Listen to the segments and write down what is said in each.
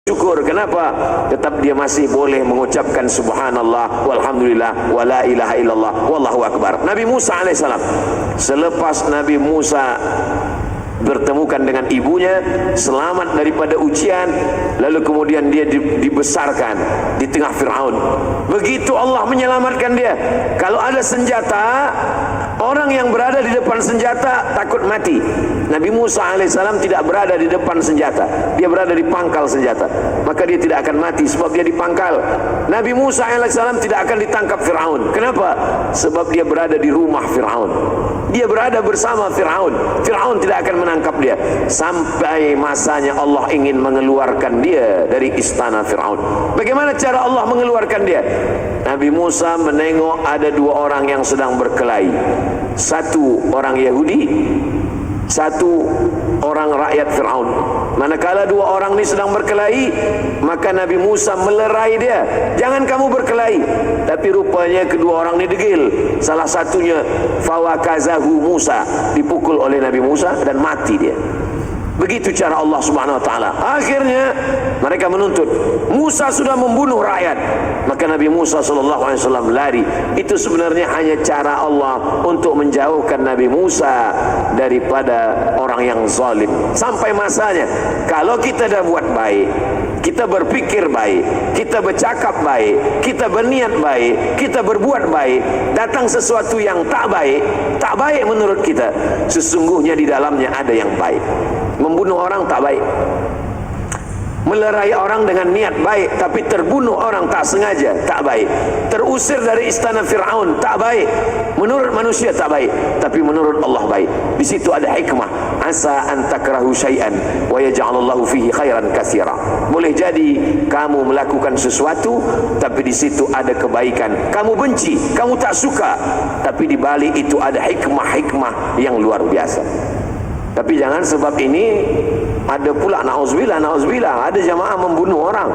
syukur. Kenapa? Tetap dia masih boleh mengucapkan subhanallah walhamdulillah wala ilaha illallah wallahu akbar. Nabi Musa alaihissalam, selepas Nabi Musa bertemukan dengan ibunya, selamat daripada ujian, lalu kemudian dia dibesarkan di tengah Fir'aun. Begitu Allah menyelamatkan dia. Kalau ada senjata, orang yang berada di depan senjata takut mati. Nabi Musa alaihissalam tidak berada di depan senjata, dia berada di pangkal senjata, maka dia tidak akan mati sebab dia di pangkal. Nabi Musa alaihissalam tidak akan ditangkap Fir'aun. Kenapa? Sebab dia berada di rumah Fir'aun, dia berada bersama Fir'aun. Fir'aun tidak akan menangkap dia sampai masanya Allah ingin mengeluarkan dia dari istana Fir'aun. Bagaimana cara Allah mengeluarkan dia? Nabi Musa menengok ada dua orang yang sedang berkelahi, satu orang Yahudi, satu orang rakyat Fir'aun. Manakala dua orang ini sedang berkelahi, maka Nabi Musa melerai dia, jangan kamu berkelahi. Tapi rupanya kedua orang ini degil. Salah satunya fawakazahu Musa, dipukul oleh Nabi Musa dan mati dia. Begitu cara Allah Subhanahu wa taala. Akhirnya mereka menuntut, Musa sudah membunuh rakyat. Maka Nabi Musa sallallahu alaihi wasallam lari. Itu sebenarnya hanya cara Allah untuk menjauhkan Nabi Musa daripada orang yang zalim. Sampai masanya kalau kita dah buat baik, kita berpikir baik, kita bercakap baik, kita berniat baik, kita berbuat baik, datang sesuatu yang tak baik menurut kita, sesungguhnya di dalamnya ada yang baik. Membunuh orang tak baik, melerai orang dengan niat baik tapi terbunuh orang tak sengaja tak baik, terusir dari istana Fir'aun tak baik, menurut manusia tak baik, tapi menurut Allah baik. Di situ ada hikmah. Asa an takrahu syai'an wa yaj'alallahu fihi khairan katsira. Boleh jadi kamu melakukan sesuatu tapi di situ ada kebaikan. Kamu benci, kamu tak suka, tapi di balik itu ada hikmah-hikmah yang luar biasa. Tapi jangan sebab ini ada pula na'udzubillah ada jamaah membunuh orang.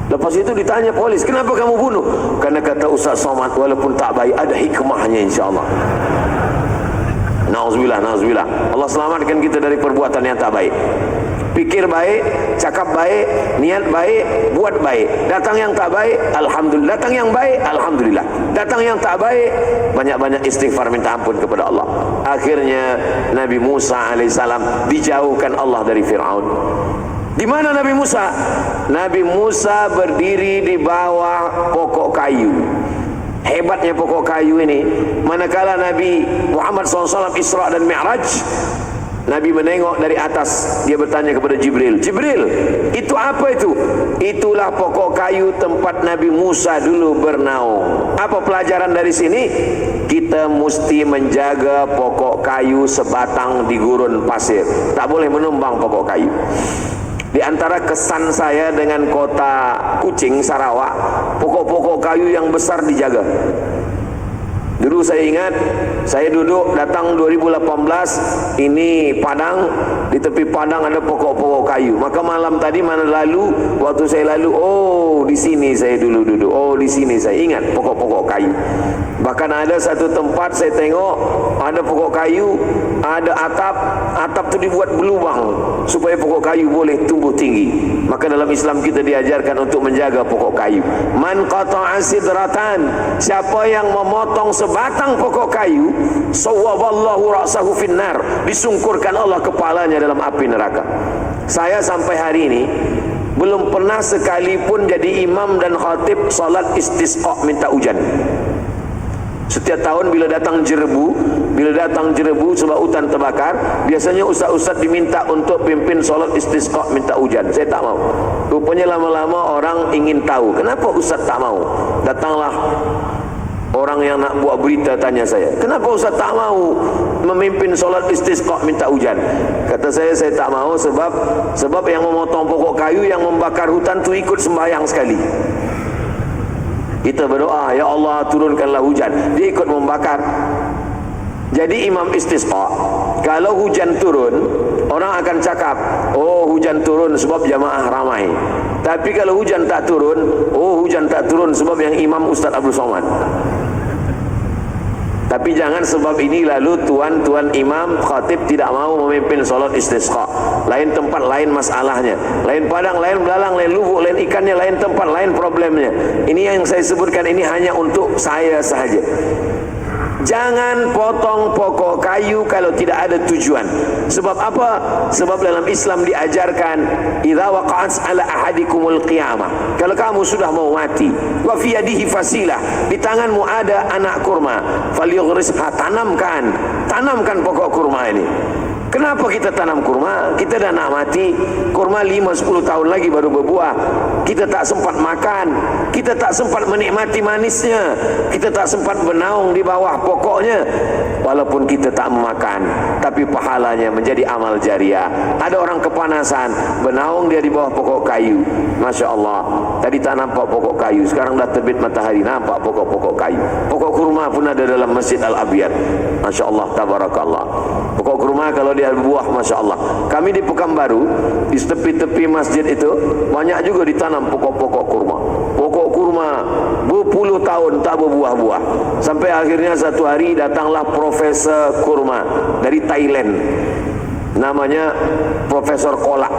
Lepas itu ditanya polis, kenapa kamu bunuh? Karena kata Ustaz Somad, walaupun tak baik ada hikmahnya insyaAllah. Na'udzubillah. Allah selamatkan kita dari perbuatan yang tak baik. Pikir baik, cakap baik, niat baik, buat baik. Datang yang tak baik, alhamdulillah. Datang yang baik, alhamdulillah. Datang yang tak baik, banyak-banyak istighfar minta ampun kepada Allah. Akhirnya Nabi Musa alaihissalam dijauhkan Allah dari Fir'aun. Di mana Nabi Musa? Nabi Musa berdiri di bawah pokok kayu. Hebatnya pokok kayu ini, manakala Nabi Muhammad SAW Isra dan Mi'raj, Nabi menengok dari atas, dia bertanya kepada Jibril, Jibril, itu apa itu? Itulah pokok kayu tempat Nabi Musa dulu bernaung. Apa pelajaran dari sini? Kita mesti menjaga pokok kayu sebatang di gurun pasir. Tak boleh menumbang pokok kayu. Di antara kesan saya dengan kota Kuching, Sarawak, pokok-pokok kayu yang besar dijaga. Dulu saya ingat, saya duduk datang 2018, ini Padang, di tepi Padang ada pokok-pokok kayu. Maka malam tadi mana lalu, waktu saya lalu, oh di sini saya dulu duduk, oh di sini saya ingat pokok-pokok kayu. Bahkan ada satu tempat saya tengok ada pokok kayu, ada atap tu dibuat berlubang supaya pokok kayu boleh tumbuh tinggi. Maka dalam Islam kita diajarkan untuk menjaga pokok kayu. Man qata'a sidratan, siapa yang memotong sebatang pokok kayu, sawwaballahu ra'sahu finnar, disungkurkan Allah kepalanya dalam api neraka. Saya sampai hari ini belum pernah sekalipun jadi imam dan khatib salat istisqa minta hujan. Setiap tahun bila datang jerebu sebab hutan terbakar, biasanya ustaz-ustaz diminta untuk pimpin solat istisqa minta hujan. Saya tak mau. Rupanya lama-lama orang ingin tahu kenapa ustaz tak mau. Datanglah orang yang nak buat berita tanya saya, kenapa ustaz tak mau memimpin solat istisqa minta hujan? Kata saya tak mau sebab yang memotong pokok kayu, yang membakar hutan tu ikut sembahyang sekali. Kita berdoa, ya Allah turunkanlah hujan, dia ikut membakar. Jadi imam istisqa, kalau hujan turun, orang akan cakap, oh hujan turun sebab jamaah ramai. Tapi kalau hujan tak turun, oh hujan tak turun sebab yang imam Ustaz Abdul Somad. Tapi jangan sebab ini lalu tuan imam khatib tidak mau memimpin solat istisqa. Lain tempat, lain masalahnya. Lain padang, lain belalang, lain lubuk, lain ikannya, lain tempat, lain problemnya. Ini yang saya sebutkan ini hanya untuk saya sahaja. Jangan potong pokok kayu kalau tidak ada tujuan. Sebab apa? Sebab dalam Islam diajarkan, idza waqa'at ala ahadikumul qiyamah. Kalau kamu sudah mau mati, wa fi yadihi fasilah, di tanganmu ada anak kurma, falyughrisha, tanamkan pokok kurma ini. Kenapa kita tanam kurma? Kita dah nak mati, kurma 5-10 tahun lagi baru berbuah. Kita tak sempat makan, kita tak sempat menikmati manisnya, kita tak sempat bernaung di bawah pokoknya. Walaupun kita tak memakan, tapi pahalanya menjadi amal jariah. Ada orang kepanasan, bernaung dia di bawah pokok kayu. Masya Allah, tadi tak nampak pokok kayu, sekarang dah terbit matahari, nampak pokok-pokok kayu. Pokok kurma pun ada dalam Masjid Al-Abiyad. Masya Allah, tabarakallah. Pokok kurma kalau dia buah, Masya Allah. Kami di Pekanbaru, di tepi-tepi masjid itu banyak juga ditanam pokok-pokok kurma. Pokok kurma berpuluh tahun tak berbuah-buah. Sampai akhirnya satu hari datanglah Profesor Kurma dari Thailand, namanya Profesor Kolak.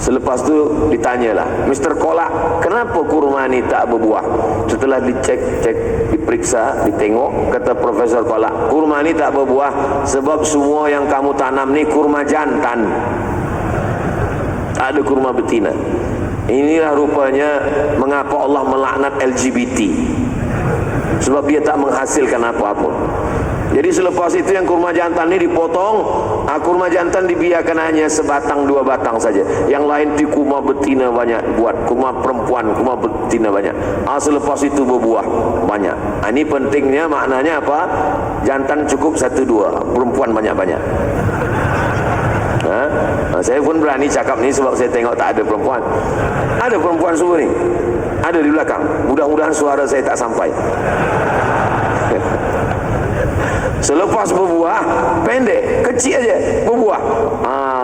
Selepas itu ditanyalah, Mr. Kolak, kenapa kurma ini tak berbuah? Setelah dicek, diperiksa, ditengok, kata Profesor Kolak, kurma ini tak berbuah sebab semua yang kamu tanam ni kurma jantan, tak ada kurma betina. Inilah rupanya mengapa Allah melaknat LGBT, sebab dia tak menghasilkan apa-apa. Jadi selepas itu yang kurma jantan ini dipotong, kurma jantan dibiarkan hanya sebatang 2 batang saja. Yang lain di kurma betina banyak buat, kurma perempuan, kurma betina banyak. Selepas itu berbuah banyak. Ini pentingnya, maknanya apa? Jantan cukup 1-2, perempuan banyak-banyak. Saya pun berani cakap ni sebab saya tengok tak ada perempuan. Ada perempuan semua ni, ada di belakang. Mudah-mudahan suara saya tak sampai. Selepas berbuah, pendek, kecil aja berbuah,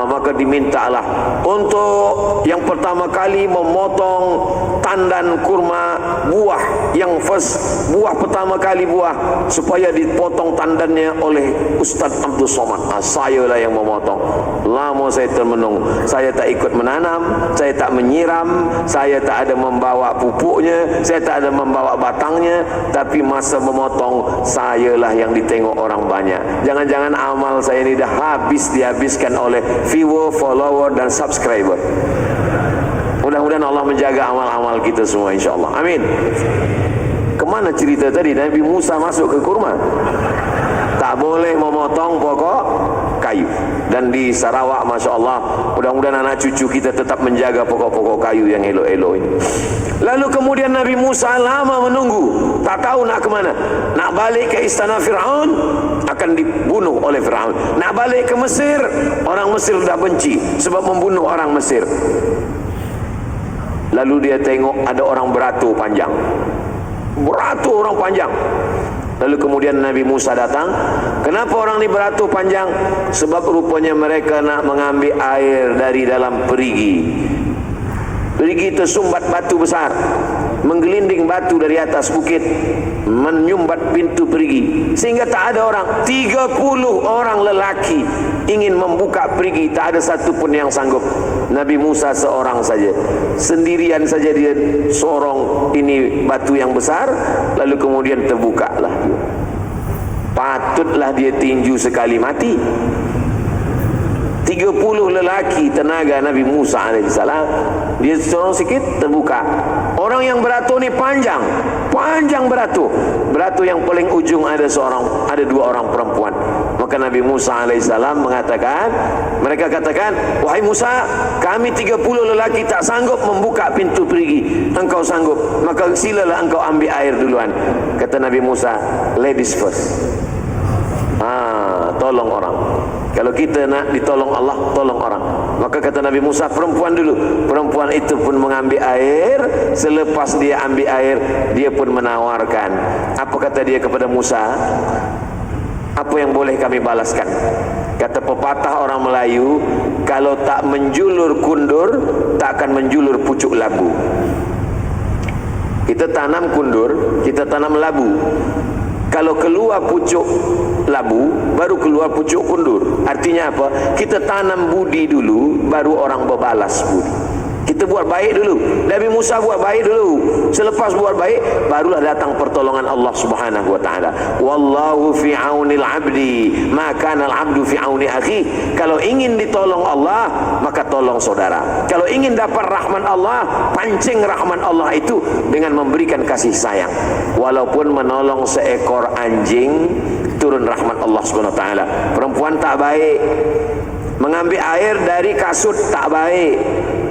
maka dimintalah untuk yang pertama kali memotong tandan kurma, buah yang first, buah pertama kali buah, supaya dipotong tandannya oleh Ustaz Abdul Somad. Saya lah yang memotong. Lama saya termenung, saya tak ikut menanam, saya tak menyiram, saya tak ada membawa pupuknya, saya tak ada membawa batangnya, tapi masa memotong, saya lah yang ditengok orang banyak. Jangan-jangan amal saya ini dah dihabiskan oleh viewer, follower dan subscriber. Mudah-mudahan Allah menjaga amal-amal kita semua, insyaAllah. Amin. Kemana cerita tadi? Nabi Musa masuk ke kurma, tak boleh memotong pokok kayu. Dan di Sarawak, Masya Allah, mudah-mudahan anak cucu kita tetap menjaga pokok-pokok kayu yang elok-elok ini. Lalu kemudian Nabi Musa lama menunggu, tak tahu nak ke mana. Nak balik ke istana Fir'aun, akan dibunuh oleh Fir'aun. Nak balik ke Mesir, orang Mesir dah benci sebab membunuh orang Mesir. Lalu dia tengok ada orang beratur panjang, beratur orang panjang. Lalu kemudian Nabi Musa datang. Kenapa orang ni beratur panjang? Sebab rupanya mereka nak mengambil air dari dalam perigi. Perigi tersumbat batu besar, menggelinding batu dari atas bukit, menyumbat pintu perigi, sehingga tak ada orang. 30 orang lelaki ingin membuka perigi, tak ada satu pun yang sanggup. Nabi Musa seorang saja, sendirian saja dia sorong ini batu yang besar, lalu kemudian terbukalah dia. Patutlah dia tinju sekali mati. 30 lelaki tenaga Nabi Musa AS, dia sorong sikit terbuka. Orang yang beratur ni panjang beratur yang paling ujung ada 2 orang perempuan. Maka Nabi Musa AS mengatakan, mereka katakan, wahai Musa, kami 30 lelaki tak sanggup membuka pintu perigi, engkau sanggup, maka silalah engkau ambil air duluan. Kata Nabi Musa, ladies first. Tolong orang. Kalau kita nak ditolong Allah, tolong orang. Maka kata Nabi Musa, perempuan dulu. Perempuan itu pun mengambil air. Selepas dia ambil air, dia pun menawarkan. Apa kata dia kepada Musa? Apa yang boleh kami balaskan? Kata pepatah orang Melayu, kalau tak menjulur kundur, tak akan menjulur pucuk labu. Kita tanam kundur, kita tanam labu. Kalau keluar pucuk labu, baru keluar pucuk kundur. Artinya apa? Kita tanam budi dulu, baru orang berbalas budi. Kita buat baik dulu. Nabi Musa buat baik dulu. Selepas buat baik, barulah datang pertolongan Allah Subhanahu wa taala. Wallahu fi aunil 'abdi, ma kana al-'abdu fi auni akhi. Kalau ingin ditolong Allah, maka tolong saudara. Kalau ingin dapat rahmat Allah, pancing rahmat Allah itu dengan memberikan kasih sayang. Walaupun menolong seekor anjing, turun rahmat Allah Subhanahu wa taala. Perempuan tak baik, mengambil air dari kasut tak baik,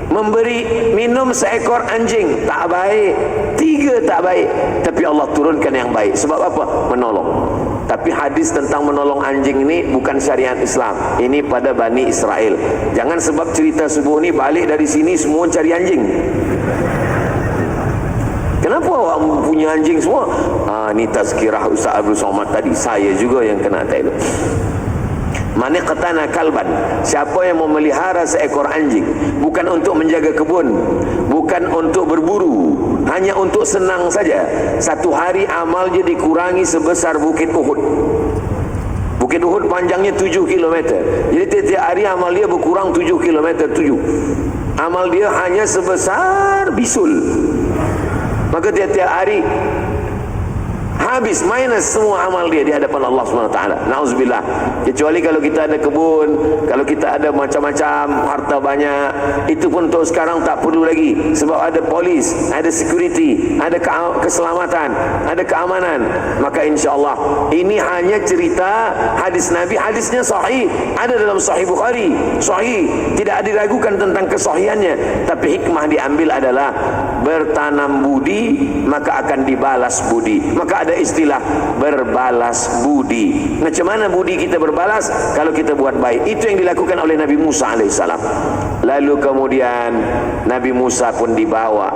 memberi minum seekor anjing tak baik, 3 tak baik, tapi Allah turunkan yang baik. Sebab apa? Menolong. Tapi hadis tentang menolong anjing ini bukan syariat Islam, ini pada Bani Israel. Jangan sebab cerita subuh ini balik dari sini semua cari anjing. Kenapa awak punya anjing semua? Ni tazkirah Ustaz Abdul Somad tadi, saya juga yang kena tak itu. Man iqtana kalban, siapa yang memelihara seekor anjing, bukan untuk menjaga kebun, bukan untuk berburu, hanya untuk senang saja, satu hari amal dia dikurangi sebesar Bukit Uhud. Bukit Uhud panjangnya 7 km. Jadi tiap hari amal dia berkurang 7 km 7. Amal dia hanya sebesar bisul. Maka tiap-tiap hari habis, minus semua amal dia di hadapan Allah SWT. Na'udzubillah. Kecuali kalau kita ada kebun, kalau kita ada macam-macam harta banyak, itu pun untuk sekarang tak perlu lagi. Sebab ada polis, ada security, ada keselamatan, ada keamanan. Maka insyaAllah ini hanya cerita hadis Nabi. Hadisnya sahih, ada dalam Sahih Bukhari, sahih, tidak diragukan tentang kesahihannya. Tapi hikmah diambil adalah bertanam budi, maka akan dibalas budi. Maka ada istilah berbalas budi. Macam mana budi kita berbalas? Kalau kita buat baik. Itu yang dilakukan oleh Nabi Musa alaihissalam. Lalu kemudian Nabi Musa pun dibawa.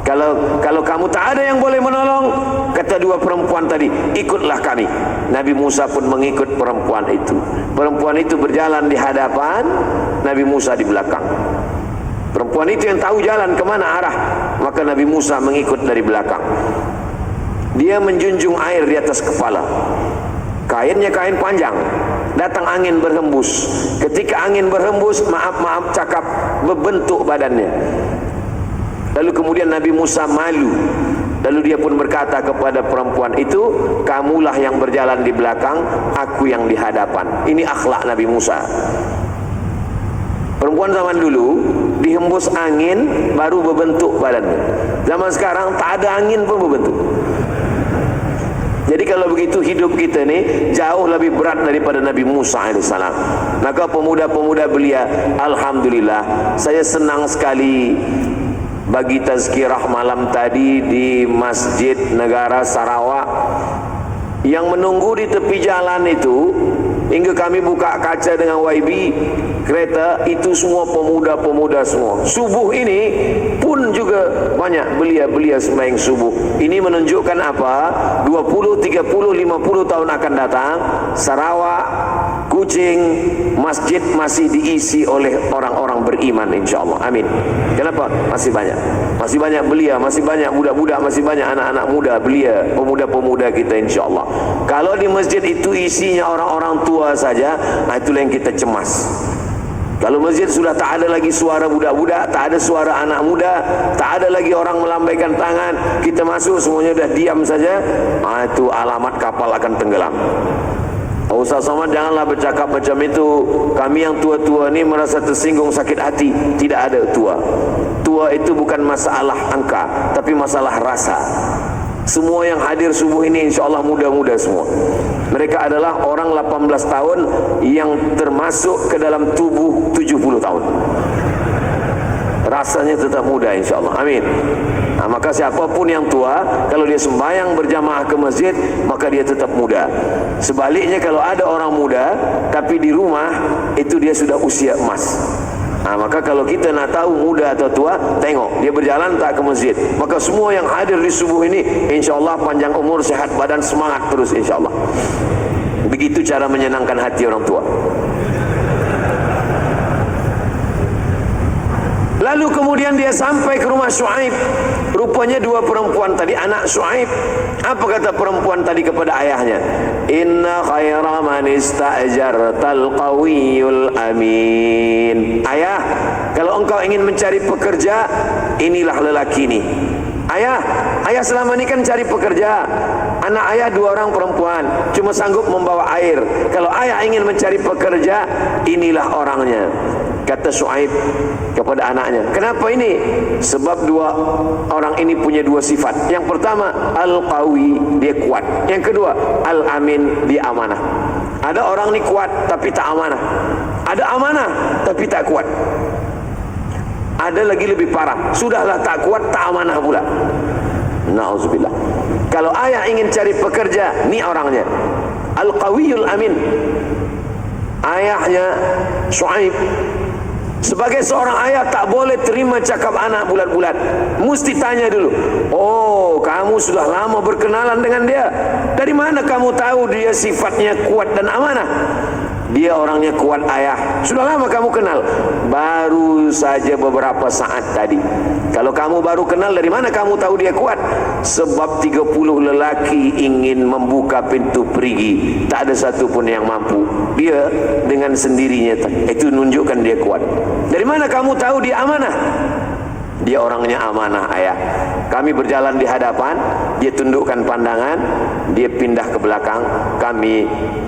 Kalau kamu tak ada yang boleh menolong, kata 2 perempuan tadi, ikutlah kami. Nabi Musa pun mengikut perempuan itu. Perempuan itu berjalan di hadapan, Nabi Musa di belakang. Perempuan itu yang tahu jalan kemana arah, maka Nabi Musa mengikut dari belakang. Dia menjunjung air di atas kepala. Kainnya kain panjang. Datang angin berhembus. Ketika angin berhembus, maaf cakap, berbentuk badannya. Lalu kemudian Nabi Musa malu. Lalu dia pun berkata kepada perempuan itu, kamulah yang berjalan di belakang, aku yang di hadapan. Ini akhlak Nabi Musa. Perempuan zaman dulu dihembus angin baru berbentuk badannya. Zaman sekarang tak ada angin pun berbentuk. Jadi kalau begitu hidup kita ni jauh lebih berat daripada Nabi Musa AS. Maka pemuda-pemuda belia, alhamdulillah, saya senang sekali bagi tazkirah malam tadi di Masjid Negara Sarawak. Yang menunggu di tepi jalan itu, hingga kami buka kaca dengan YB kereta, itu semua pemuda-pemuda semua. Subuh ini pun juga banyak belia-belia sembahyang subuh. Ini menunjukkan apa? 20, 30, 50 tahun akan datang, Sarawak, Kuching, masjid masih diisi oleh orang-orang beriman, insyaAllah. Amin. Kenapa? Masih banyak. Masih banyak belia, masih banyak budak-budak, masih banyak anak-anak muda belia, pemuda-pemuda kita, insyaAllah. Kalau di masjid itu isinya orang-orang tua saja, itulah yang kita cemas. Kalau masjid sudah tak ada lagi suara budak-budak, tak ada suara anak muda, tak ada lagi orang melambaikan tangan, kita masuk semuanya dah diam saja, itu alamat kapal akan tenggelam. Ustaz Somad, janganlah bercakap macam itu. Kami yang tua-tua ni merasa tersinggung, sakit hati. Tidak ada tua. Tua itu bukan masalah angka, tapi masalah rasa. Semua yang hadir subuh ini insyaAllah muda-muda semua. Mereka adalah orang 18 tahun yang termasuk ke dalam tubuh 70 tahun. Rasanya tetap muda, insyaAllah. Amin. Maka siapapun yang tua, kalau dia sembahyang berjamaah ke masjid, maka dia tetap muda. Sebaliknya kalau ada orang muda tapi di rumah, itu dia sudah usia emas. Maka kalau kita nak tahu muda atau tua, tengok dia berjalan tak ke masjid. Maka semua yang hadir di subuh ini, insyaAllah panjang umur, sehat badan, semangat terus, insyaAllah. Begitu cara menyenangkan hati orang tua. Lalu kemudian dia sampai ke rumah Syuaib. Rupanya dua perempuan tadi anak Syuaib. Apa kata perempuan tadi kepada ayahnya? Inna khaira man ista'jartal qawiyul amin. Ayah, kalau engkau ingin mencari pekerja, inilah lelaki ini. Ayah selama ini kan cari pekerja. Anak ayah dua orang perempuan, cuma sanggup membawa air. Kalau ayah ingin mencari pekerja, inilah orangnya. Kata Syuaib kepada anaknya, kenapa ini? Sebab dua orang ini punya dua sifat. Yang pertama, al-qawi, dia kuat. Yang kedua, al-amin, dia amanah. Ada orang ini kuat tapi tak amanah. Ada amanah tapi tak kuat. Ada lagi lebih parah, sudahlah tak kuat, tak amanah pula. Na'udzubillah. Kalau ayah ingin cari pekerja, ni orangnya, al-qawiyul amin. Ayahnya Syuaib sebagai seorang ayah tak boleh terima cakap anak bulat-bulat. Mesti tanya dulu. Oh, kamu sudah lama berkenalan dengan dia. Dari mana kamu tahu dia sifatnya kuat dan amanah? Dia orangnya kuat ayah. Sudah lama kamu kenal? Baru saja beberapa saat tadi. Kalau kamu baru kenal, dari mana kamu tahu dia kuat? Sebab 30 lelaki ingin membuka pintu perigi, tak ada satu pun yang mampu. Dia dengan sendirinya, itu menunjukkan dia kuat. Dari mana kamu tahu dia amanah? Dia orangnya amanah ayah. Kami berjalan di hadapan, dia tundukkan pandangan, dia pindah ke belakang,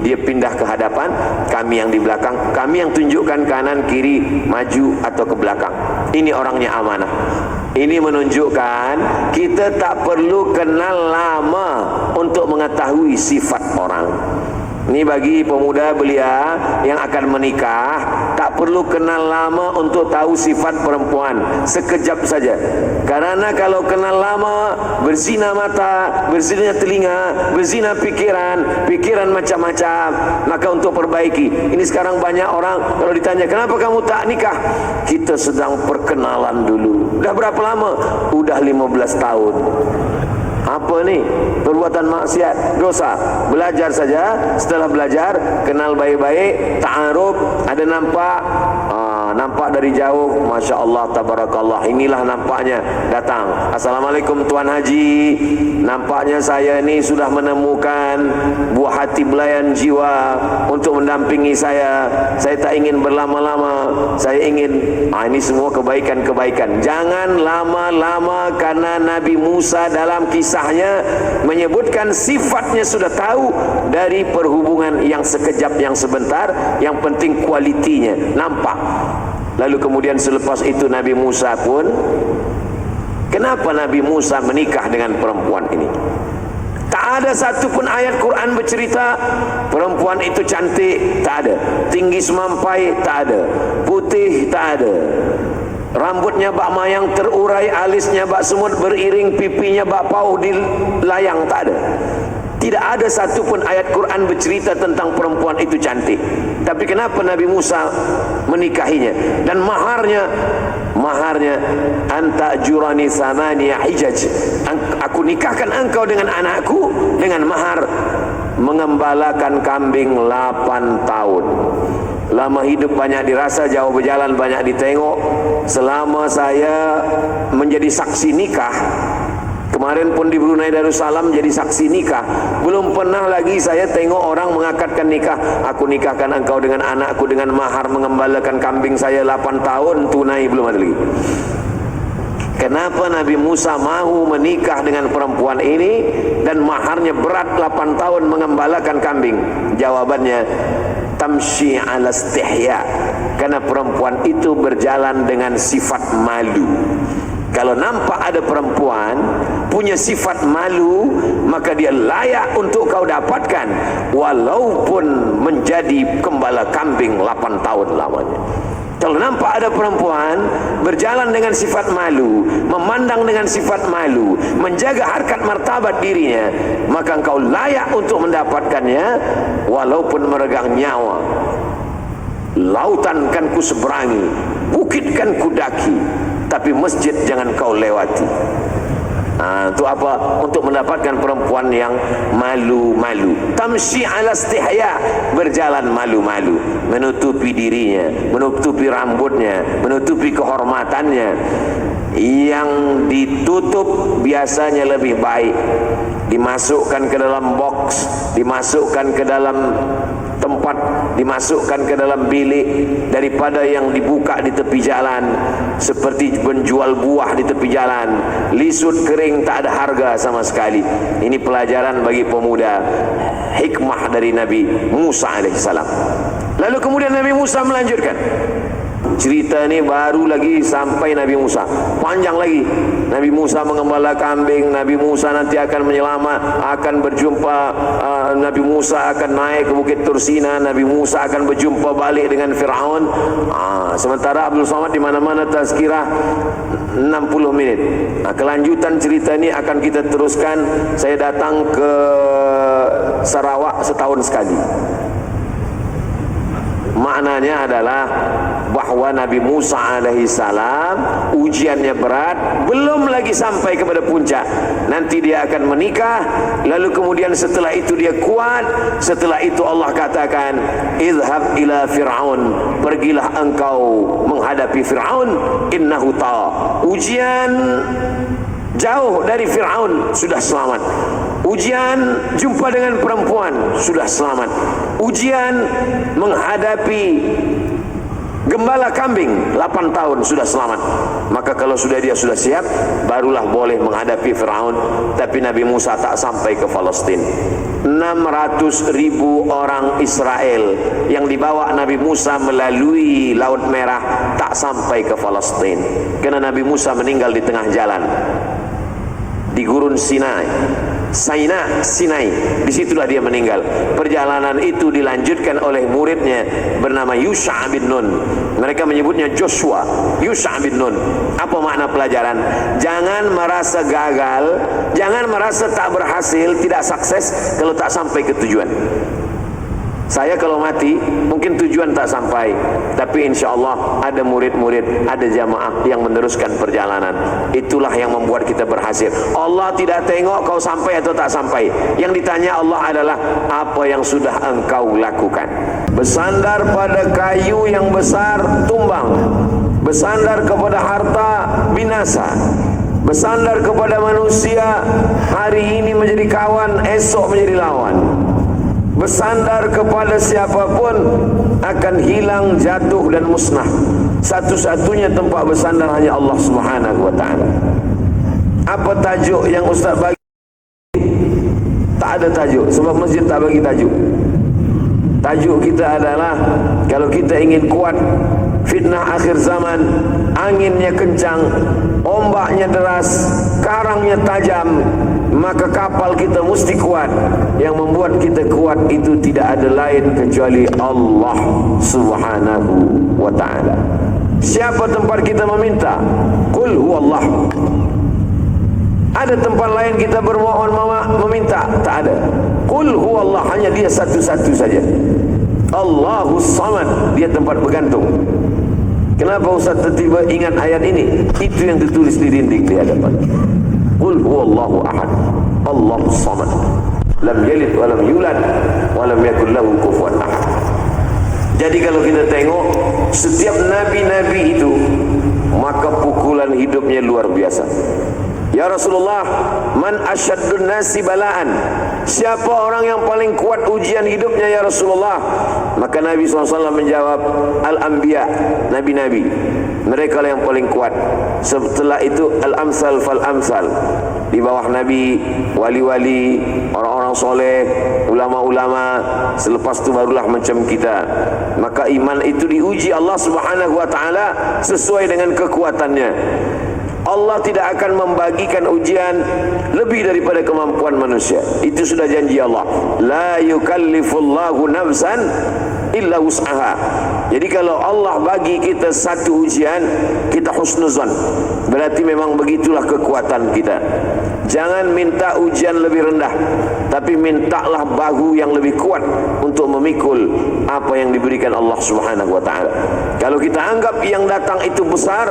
dia pindah ke hadapan, kami yang di belakang, kami yang tunjukkan kanan kiri, maju atau ke belakang. Ini orangnya amanah. Ini menunjukkan kita tak perlu kenal lama untuk mengetahui sifat orang. Ini bagi pemuda belia yang akan menikah, tak perlu kenal lama untuk tahu sifat perempuan. Sekejap saja. Karena kalau kenal lama, berzina mata, berzina telinga, berzina pikiran macam-macam. Maka untuk perbaiki, ini sekarang banyak orang kalau ditanya, kenapa kamu tak nikah? Kita sedang perkenalan dulu. Dah berapa lama? Udah 15 tahun. Apa ni? Perbuatan maksiat, dosa. Belajar saja. Setelah belajar, kenal baik-baik, ta'aruf, ada nampak dari jauh, Masya Allah, tabarakallah, inilah nampaknya, datang, Assalamualaikum Tuan Haji, nampaknya saya ini sudah menemukan buah hati belayan jiwa untuk mendampingi saya tak ingin berlama-lama, saya ingin, ini semua kebaikan-kebaikan. Jangan lama-lama, karena Nabi Musa dalam kisahnya menyebutkan sifatnya sudah tahu dari perhubungan yang sekejap, yang sebentar, yang penting kualitinya, nampak. Lalu kemudian selepas itu Nabi Musa pun, kenapa Nabi Musa menikah dengan perempuan ini? Tak ada satu pun ayat Quran bercerita perempuan itu cantik, tak ada. Tinggi semampai, tak ada. Putih, tak ada. Rambutnya bak mayang terurai, alisnya bak semut beriring, pipinya bak pauh di layang, tak ada. Tidak ada satu pun ayat Quran bercerita tentang perempuan itu cantik. Tapi kenapa Nabi Musa menikahinya? Dan maharnya anta jurani samaniya hijaj, aku nikahkan engkau dengan anakku dengan mahar mengembalakan kambing 8 tahun. Lama hidup banyak dirasa, jauh berjalan banyak ditengok. Selama saya menjadi saksi nikah, kemarin pun di Brunei Darussalam jadi saksi nikah, belum pernah lagi saya tengok orang mengakadkan nikah. Aku nikahkan engkau dengan anakku dengan mahar mengembalakan kambing saya 8 tahun tunai, belum ada lagi. Kenapa Nabi Musa mahu menikah dengan perempuan ini dan maharnya berat 8 tahun mengembalakan kambing? Jawabannya, tamshi ala istihya, karena perempuan itu berjalan dengan sifat malu. Kalau nampak ada perempuan punya sifat malu, maka dia layak untuk kau dapatkan, walaupun menjadi gembala kambing 8 tahun lamanya. Kalau nampak ada perempuan berjalan dengan sifat malu, memandang dengan sifat malu, menjaga harkat martabat dirinya, maka engkau layak untuk mendapatkannya, walaupun meregang nyawa. Lautan kan ku seberangi, bukit kan ku daki, tapi masjid jangan kau lewati. Untuk apa? Untuk mendapatkan perempuan yang malu-malu. Tamshi ala istihya, berjalan malu-malu, menutupi dirinya, menutupi rambutnya, menutupi kehormatannya. Yang ditutup biasanya lebih baik, dimasukkan ke dalam box, dimasukkan ke dalam tempat, dimasukkan ke dalam bilik, daripada yang dibuka di tepi jalan seperti penjual buah di tepi jalan, lisut kering, tak ada harga sama sekali. Ini pelajaran bagi pemuda, hikmah dari Nabi Musa alaihissalam. Lalu kemudian Nabi Musa melanjutkan cerita ini, baru lagi sampai Nabi Musa, panjang lagi. Nabi Musa mengembala kambing, Nabi Musa nanti akan menyelamat, akan berjumpa, Nabi Musa akan naik ke Bukit Tursina, Nabi Musa akan berjumpa balik dengan Fir'aun. Sementara Abdul Somad di mana-mana tazkirah 60 menit. Kelanjutan cerita ini akan kita teruskan. Saya datang ke Sarawak setahun sekali. Maknanya adalah bahawa Nabi Musa alaihissalam ujiannya berat, belum lagi sampai kepada puncak. Nanti dia akan menikah, lalu kemudian setelah itu dia kuat. Setelah itu Allah katakan, idhab ila Fir'aun, pergilah engkau menghadapi Fir'aun, innahu ta. Ujian jauh dari Fir'aun sudah selamat. Ujian jumpa dengan perempuan sudah selamat. Ujian menghadapi gembala kambing 8 tahun sudah selamat. Maka kalau dia sudah siap, barulah boleh menghadapi Fir'aun. Tapi Nabi Musa tak sampai ke Palestin. 600.000 orang Israel yang dibawa Nabi Musa melalui Laut Merah tak sampai ke Palestin, karena Nabi Musa meninggal di tengah jalan di gurun Sinai. Disitulah dia meninggal. Perjalanan itu dilanjutkan oleh muridnya bernama Yusha bin Nun. Mereka menyebutnya Joshua, Yusha bin Nun. Apa makna pelajaran? Jangan merasa gagal, jangan merasa tak berhasil, tidak sukses kalau tak sampai ke tujuan. Saya kalau mati mungkin tujuan tak sampai, tapi insya Allah ada murid-murid, ada jamaah yang meneruskan perjalanan. Itulah yang membuat kita berhasil. Allah tidak tengok kau sampai atau tak sampai. Yang ditanya Allah adalah apa yang sudah engkau lakukan. Bersandar pada kayu yang besar tumbang, bersandar kepada harta binasa, bersandar kepada manusia hari ini menjadi kawan, esok menjadi lawan. Bersandar kepada siapapun akan hilang, jatuh dan musnah. Satu-satunya tempat bersandar hanya Allah Subhanahu wa taala. Apa tajuk yang Ustaz bagi? Tak ada tajuk, sebab masjid tak bagi tajuk. Tajuk kita adalah, kalau kita ingin kuat fitnah akhir zaman, anginnya kencang, ombaknya deras, karangnya tajam, maka kapal kita mesti kuat. Yang membuat kita kuat itu tidak ada lain kecuali Allah Subhanahu wa ta'ala. Siapa tempat kita meminta? Qul huwallah. Ada tempat lain kita bermohon meminta? Tak ada. Qul huwallah, hanya dia satu-satu saja. Allahus Samad, dia tempat bergantung. Kenapa Ustaz tiba-tiba ingat ayat ini? Itu yang ditulis di dinding di hadapan. Qul huwallahu ahad, Allahus Samad, lam yalid wa lam yulad wa lam yakul lahu kufuwan ahad. Jadi kalau kita tengok setiap nabi-nabi itu, maka pukulan hidupnya luar biasa. Ya Rasulullah, man asyaddun nasi balaan, siapa orang yang paling kuat ujian hidupnya ya Rasulullah? Maka Nabi SAW menjawab, al-anbiya, nabi-nabi, mereka lah yang paling kuat. Setelah itu al-amsal fal-amsal, di bawah Nabi, wali-wali, orang-orang soleh, ulama-ulama. Selepas itu barulah macam kita. Maka iman itu diuji Allah Subhanahu wa ta'ala sesuai dengan kekuatannya. Allah tidak akan membagikan ujian lebih daripada kemampuan manusia. Itu sudah janji Allah. La yukallifullahu nafsan illa wus'aha. Jadi kalau Allah bagi kita satu ujian, kita husnuzan, berarti memang begitulah kekuatan kita. Jangan minta ujian lebih rendah, tapi mintalah bahu yang lebih kuat untuk memikul apa yang diberikan Allah Subhanahu wa taala. Kalau kita anggap yang datang itu besar,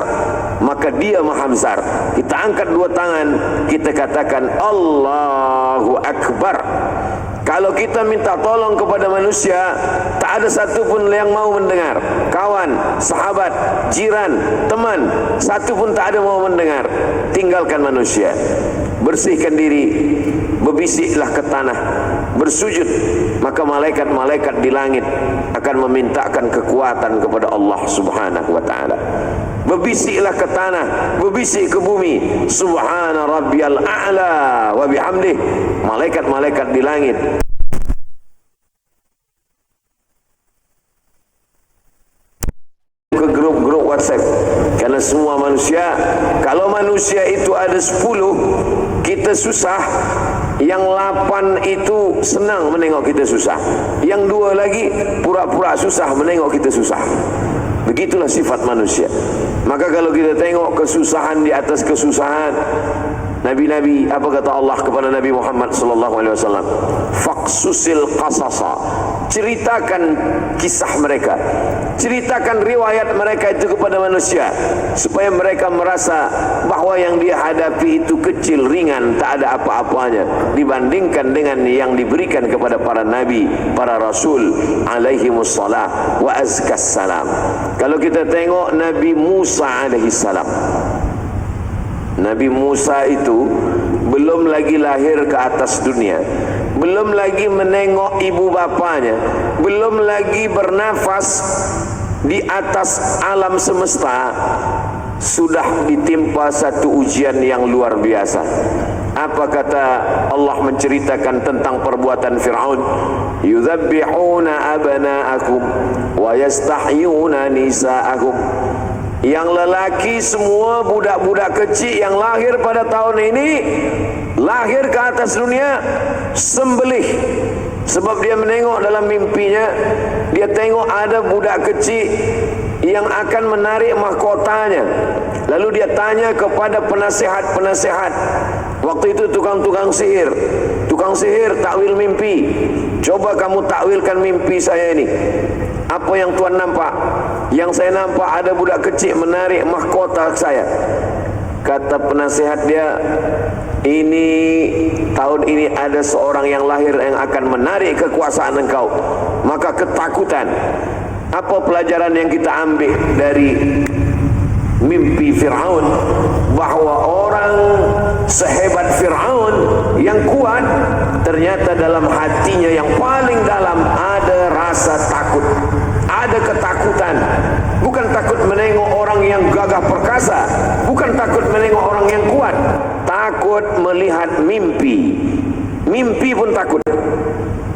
maka dia maha besar. Kita angkat dua tangan, kita katakan Allahu Akbar. Kalau kita minta tolong kepada manusia, tak ada satu pun yang mau mendengar. Kawan, sahabat, jiran, teman, satu pun tak ada mau mendengar. Tinggalkan manusia. Bersihkan diri, berbisiklah ke tanah, bersujud, maka malaikat-malaikat di langit akan memintakan kekuatan kepada Allah Subhanahu wa taala. Berbisiklah ke tanah, berbisik ke bumi, subhana rabbiyal a'la wa bihamdih. Malaikat-malaikat di langit ke grup-grup WhatsApp. Karena semua manusia, kalau manusia itu ada 10, kita susah, yang 8 itu senang menengok kita susah, yang 2 lagi pura-pura susah menengok kita susah. Begitulah sifat manusia. Maka kalau kita tengok kesusahan di atas kesusahan, Nabi-Nabi, apa kata Allah kepada Nabi Muhammad sallallahu alaihi wasallam? Faqsusil qasasa. Ceritakan kisah mereka, ceritakan riwayat mereka itu kepada manusia, supaya mereka merasa bahawa yang dia hadapi itu kecil, ringan, tak ada apa-apanya dibandingkan dengan yang diberikan kepada para nabi, para rasul alaihimussalam wa azkas salam. Kalau kita tengok Nabi Musa alaihissalam, Nabi Musa itu belum lagi lahir ke atas dunia, belum lagi menengok ibu bapanya, belum lagi bernafas di atas alam semesta, sudah ditimpa satu ujian yang luar biasa. Apa kata Allah menceritakan tentang perbuatan Fir'aun? Yudzabbihuna abna'akum wa yastahyuna nisa'akum. Yang lelaki semua, budak-budak kecil yang lahir pada tahun ini, lahir ke atas dunia, sembelih. Sebab dia menengok dalam mimpinya, dia tengok ada budak kecil yang akan menarik mahkotanya. Lalu dia tanya kepada penasihat-penasihat. Waktu itu tukang-tukang sihir, tukang sihir takwil mimpi. Coba kamu takwilkan mimpi saya ini. Apa yang Tuhan nampak? Yang saya nampak ada budak kecil menarik mahkota saya. Kata penasihat dia, ini tahun ini ada seorang yang lahir yang akan menarik kekuasaan engkau. Maka ketakutan. Apa pelajaran yang kita ambil dari mimpi Fir'aun? Bahawa orang sehebat Fir'aun yang kuat, ternyata dalam hatinya yang paling dalam ada rasa takut, ada ketakutan. Bukan takut menengok orang yang gagah perkasa, bukan takut menengok orang yang kuat, takut melihat mimpi. Mimpi pun takut.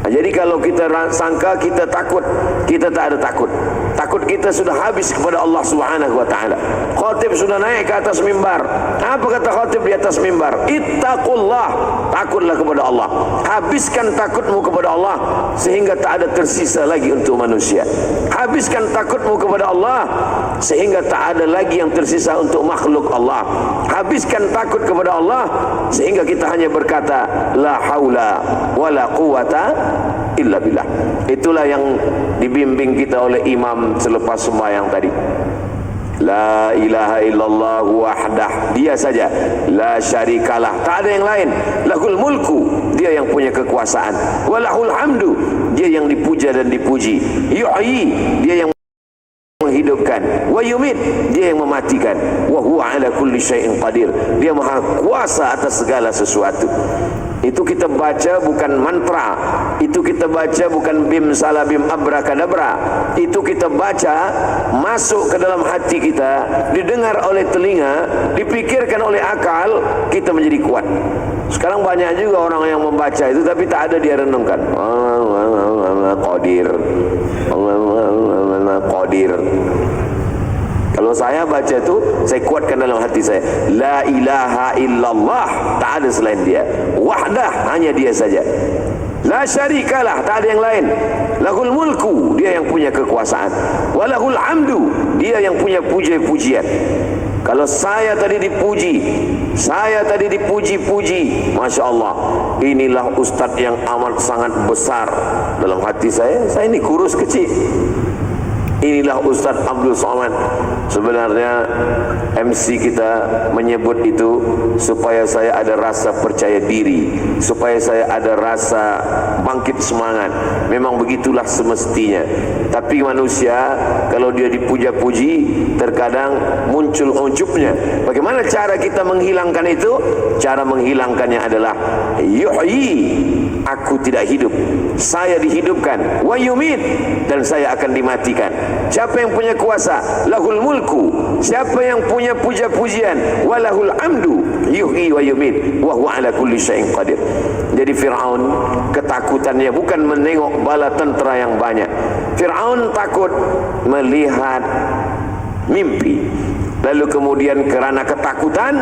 Jadi kalau kita sangka kita takut, kita tak ada takut. Takut kita sudah habis kepada Allah Subhanahu wa taala. Khatib sudah naik ke atas mimbar. Apa kata khatib di atas mimbar? Ittaqullah, takutlah kepada Allah. Habiskan takutmu kepada Allah sehingga tak ada tersisa lagi untuk manusia. Habiskan takutmu kepada Allah sehingga tak ada lagi yang tersisa untuk makhluk Allah. Habiskan takut kepada Allah sehingga kita hanya berkata la haula wala quwata illa billah. Itulah yang dibimbing kita oleh imam selepas sembahyang tadi. La ilaha illallah wahdah, dia saja, la syarikalah, tak ada yang lain. Lahul mulku, dia yang punya kekuasaan. Walahul hamdu, dia yang dipuja dan dipuji. Yuhyi, dia yang menghidupkan. Wa yumit, dia yang mematikan. Wa huwa ala kulli syai'in qadir, dia maha kuasa atas segala sesuatu. Itu kita baca bukan mantra, itu kita baca bukan bim salabim abrakadabra. Itu kita baca masuk ke dalam hati kita, didengar oleh telinga, dipikirkan oleh akal, kita menjadi kuat. Sekarang banyak juga orang yang membaca itu tapi tak ada dia renungkan. Qadir, Qadir. Kalau saya baca itu, saya kuatkan dalam hati saya, la ilaha illallah, tak ada selain dia. Wahdah, hanya dia saja. la syarikalah, tak ada yang lain. Lahul mulku, dia yang punya kekuasaan. Walahul hamdu, dia yang punya puji-pujian. Kalau saya tadi dipuji, saya tadi dipuji-puji, Masya Allah, inilah ustadz yang amat sangat besar. Dalam hati saya ini kurus kecil. Inilah Ustadz Abdul Somad. Sebenarnya MC kita menyebut itu supaya saya ada rasa percaya diri, supaya saya ada rasa bangkit semangat. Memang begitulah semestinya. Tapi manusia kalau dia dipuja-puji terkadang muncul ujubnya. Bagaimana cara kita menghilangkan itu? Cara menghilangkannya adalah yuhyi, aku tidak hidup, saya dihidupkan, wa yumit, dan saya akan dimatikan. Siapa yang punya kuasa? Lahul mulku, siapa yang punya puja-pujian? Walahul amdu, yuhyi wa yumit, wa huwa ala kulli syai'in qadir. Jadi Fir'aun ketakutannya bukan menengok bala tentera yang banyak. Fir'aun takut melihat mimpi. Lalu kemudian kerana ketakutan,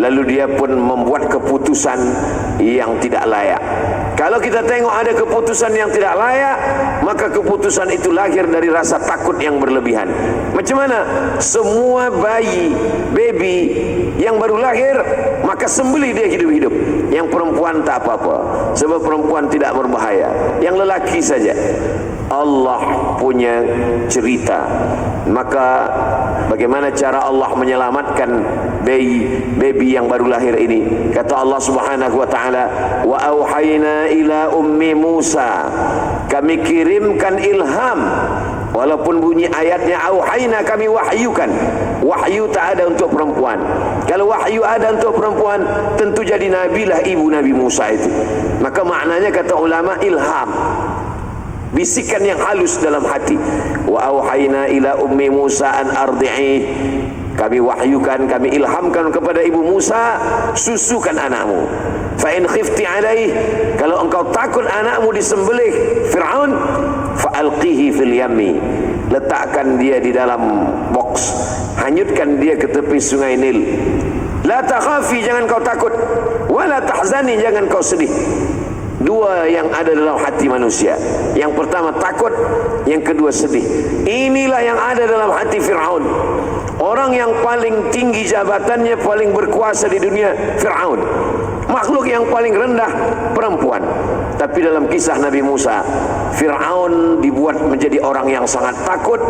lalu dia pun membuat keputusan yang tidak layak. Kalau kita tengok ada keputusan yang tidak layak, maka keputusan itu lahir dari rasa takut yang berlebihan. Macam mana? Semua baby yang baru lahir, maka sembelih dia hidup-hidup. Yang perempuan tak apa-apa, sebab perempuan tidak berbahaya. Yang lelaki saja. Allah punya cerita. Maka bagaimana cara Allah menyelamatkan baby yang baru lahir ini? Kata Allah Subhanahu wa taala, wa auhayna ila ummi Musa, kami kirimkan ilham. Walaupun bunyi ayatnya auhayna, kami wahyukan. Wahyu tak ada untuk perempuan. Kalau wahyu ada untuk perempuan, tentu jadi nabilah ibu Nabi Musa itu. Maka maknanya kata ulama ilham, bisikan yang halus dalam hati. Wa auhayna ila ummi Musa an ardi'i, kami wahyukan, kami ilhamkan kepada ibu Musa, susukan anakmu. Fa in khifti alaih, kalau engkau takut anakmu disembelih Fir'aun, fa alqihi fil yammi, letakkan dia di dalam box, hanyutkan dia ke tepi sungai Nil. La takhafi, jangan kau takut, wala tahzani, jangan kau sedih. Dua yang ada dalam hati manusia. Yang pertama takut, yang kedua sedih. Inilah yang ada dalam hati Fir'aun. Orang yang paling tinggi jabatannya, paling berkuasa di dunia, Fir'aun. Makhluk yang paling rendah, perempuan. Tapi dalam kisah Nabi Musa, Fir'aun dibuat menjadi orang yang sangat takut,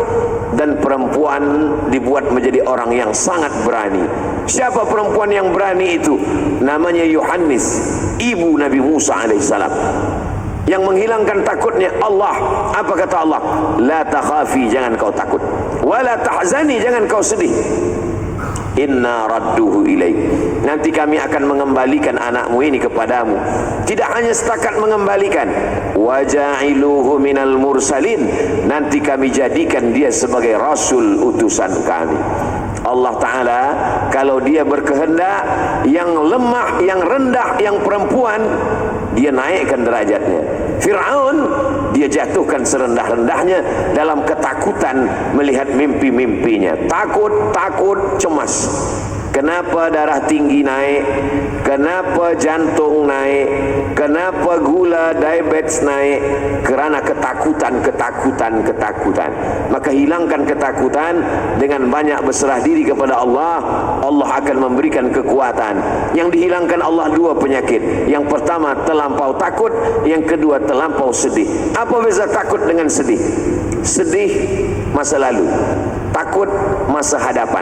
dan perempuan dibuat menjadi orang yang sangat berani. Siapa perempuan yang berani itu? Namanya Yohanes, ibu Nabi Musa alaihissalam. Yang menghilangkan takutnya Allah. Apa kata Allah? La takhafi, jangan kau takut. Wala tahzani, jangan kau sedih. Inna radduhu ilaik, nanti kami akan mengembalikan anakmu ini kepadamu. Tidak hanya setakat mengembalikan, waja'iluhu minal mursalin, nanti kami jadikan dia sebagai rasul utusan kami. Allah Ta'ala kalau dia berkehendak, yang lemah, yang rendah, yang perempuan, dia naikkan derajatnya. Fir'aun dia jatuhkan serendah-rendahnya dalam ketakutan melihat mimpi-mimpinya. Takut, cemas. Kenapa darah tinggi naik? Kenapa jantung naik? Kenapa gula diabetes naik? Kerana ketakutan. Maka hilangkan ketakutan dengan banyak berserah diri kepada Allah. Allah akan memberikan kekuatan. Yang dihilangkan Allah dua penyakit. Yang pertama terlampau takut, yang kedua terlampau sedih. Apa beza takut dengan sedih? Sedih masa lalu, takut masa hadapan.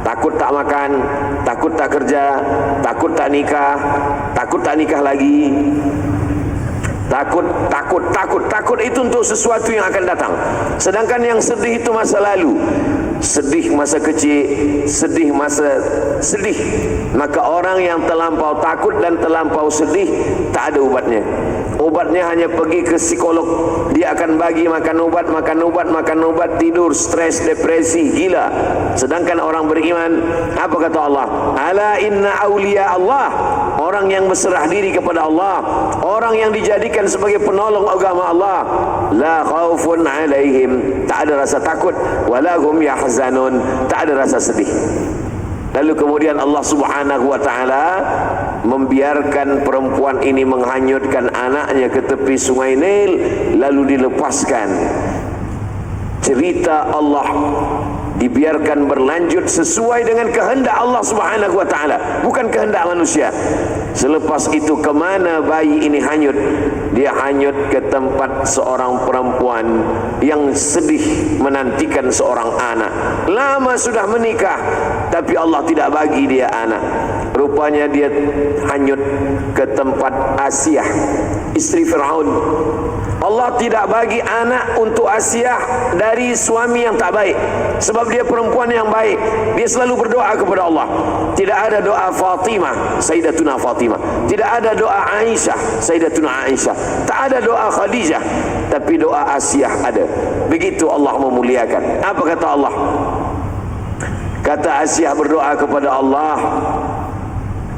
Takut tak makan, takut tak kerja, takut tak nikah lagi. Takut itu untuk sesuatu yang akan datang. Sedangkan yang sedih itu masa lalu. Sedih masa kecil, sedih. Maka orang yang terlampau takut dan terlampau sedih, tak ada ubatnya. Obatnya hanya pergi ke psikolog. Dia akan bagi makan obat, tidur, stres, depresi, gila. Sedangkan orang beriman, apa kata Allah? Ala inna awliya Allah, orang yang berserah diri kepada Allah, orang yang dijadikan sebagai penolong agama Allah, la khaufun alaihim, tak ada rasa takut, wala hum yahzanun, tak ada rasa sedih. Lalu kemudian Allah Subhanahu wa taala membiarkan perempuan ini menghanyutkan anaknya ke tepi sungai Nil, lalu dilepaskan. Cerita Allah dibiarkan berlanjut sesuai dengan kehendak Allah Subhanahu wa taala, bukan kehendak manusia. Selepas itu kemana bayi ini hanyut? Dia hanyut ke tempat seorang perempuan yang sedih menantikan seorang anak. Lama sudah menikah, tapi Allah tidak bagi dia anak. Rupanya dia hanyut ke tempat Asiyah, istri Fir'aun. Allah tidak bagi anak untuk Asiyah dari suami yang tak baik, sebab dia perempuan yang baik. Dia selalu berdoa kepada Allah. Tidak ada doa Fatimah, Sayyidatuna Fatimah. Tidak ada doa Aisyah, Sayyidatuna Aisyah. Tak ada doa Khadijah, tapi doa Asiyah ada. Begitu Allah memuliakan. Apa kata Allah? Kata Asiyah berdoa kepada Allah,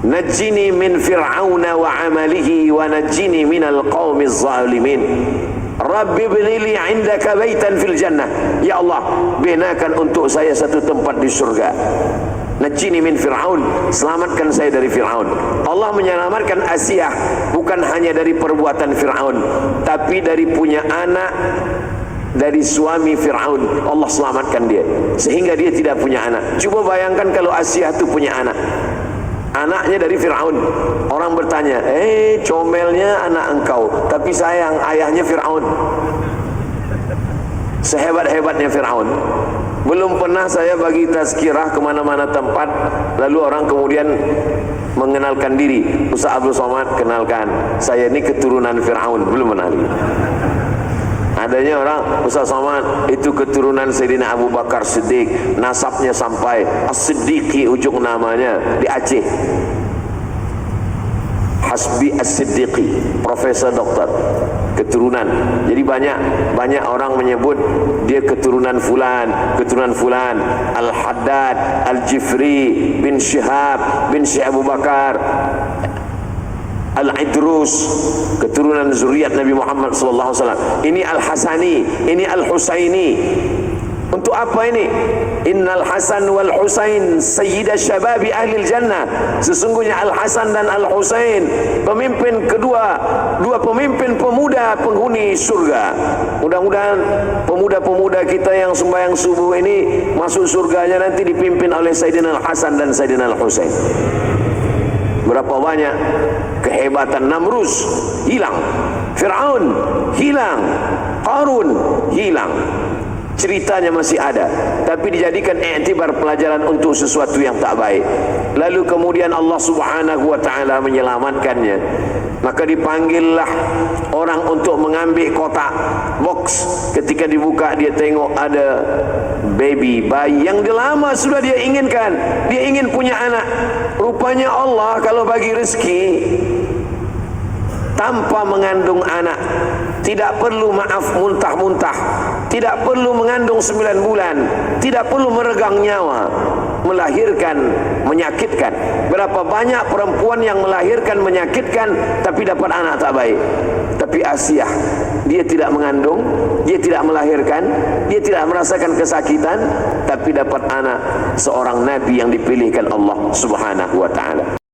najjini min fir'auna wa amalihi wa najjini minal qawmiz zalimin. Rabbi ibnili 'indaka baitan fil jannah. Ya Allah, binakan untuk saya satu tempat di surga. Najjini min fir'aun, selamatkan saya dari Fir'aun. Allah menyelamatkan Asiyah bukan hanya dari perbuatan Fir'aun, tapi dari punya anak dari suami Fir'aun. Allah selamatkan dia sehingga dia tidak punya anak. Coba bayangkan kalau Asiyah itu punya anak, anaknya dari Fir'aun. Orang bertanya, comelnya anak engkau, tapi sayang ayahnya Fir'aun. Sehebat-hebatnya Fir'aun. Belum pernah saya bagi tazkirah kemana-mana tempat, lalu orang kemudian mengenalkan diri. Ustaz Abdul Somad, kenalkan, saya ini keturunan Fir'aun. Belum pernah. Adanya orang, Ustaz Somad itu keturunan Sayyidina Abu Bakar Siddiq, nasabnya sampai As-Siddiqi ujung namanya di Aceh. Hasbi As-Siddiqi, profesor doktor, keturunan. Jadi banyak orang menyebut dia keturunan fulan, Al-Haddad, Al-Jifri bin Syihab bin Syekh Abu Bakar, Al-Idrus, keturunan zuriat Nabi Muhammad sallallahu alaihi wasallam. Ini Al-Hasani, ini Al-Husaini. Untuk apa ini? Innal Hasan wal Husain sayyida syababi ahli jannah. Sesungguhnya Al-Hasan dan Al-Husain pemimpin dua pemimpin pemuda penghuni surga. Mudah-mudahan pemuda-pemuda kita yang sembahyang subuh ini masuk surganya nanti dipimpin oleh Sayyidina Al-Hasan dan Sayyidina Al-Husain. Berapa banyak kehebatan Namrus hilang, Fir'aun hilang, Qarun hilang. Ceritanya masih ada, tapi dijadikan iktibar pelajaran untuk sesuatu yang tak baik. Lalu kemudian Allah Subhanahu wa taala menyelamatkannya. Maka dipanggillah orang untuk mengambil kotak box. Ketika dibuka dia tengok ada bayi yang lama sudah dia inginkan. Dia ingin punya anak. Rupanya Allah kalau bagi rezeki tanpa mengandung anak, tidak perlu maaf muntah-muntah, tidak perlu mengandung 9 bulan, tidak perlu meregang nyawa, melahirkan menyakitkan. Berapa banyak perempuan yang melahirkan menyakitkan tapi dapat anak tak baik. Tapi Asiyah, dia tidak mengandung, dia tidak melahirkan, dia tidak merasakan kesakitan, tapi dapat anak seorang nabi yang dipilihkan Allah Subhanahu wa taala.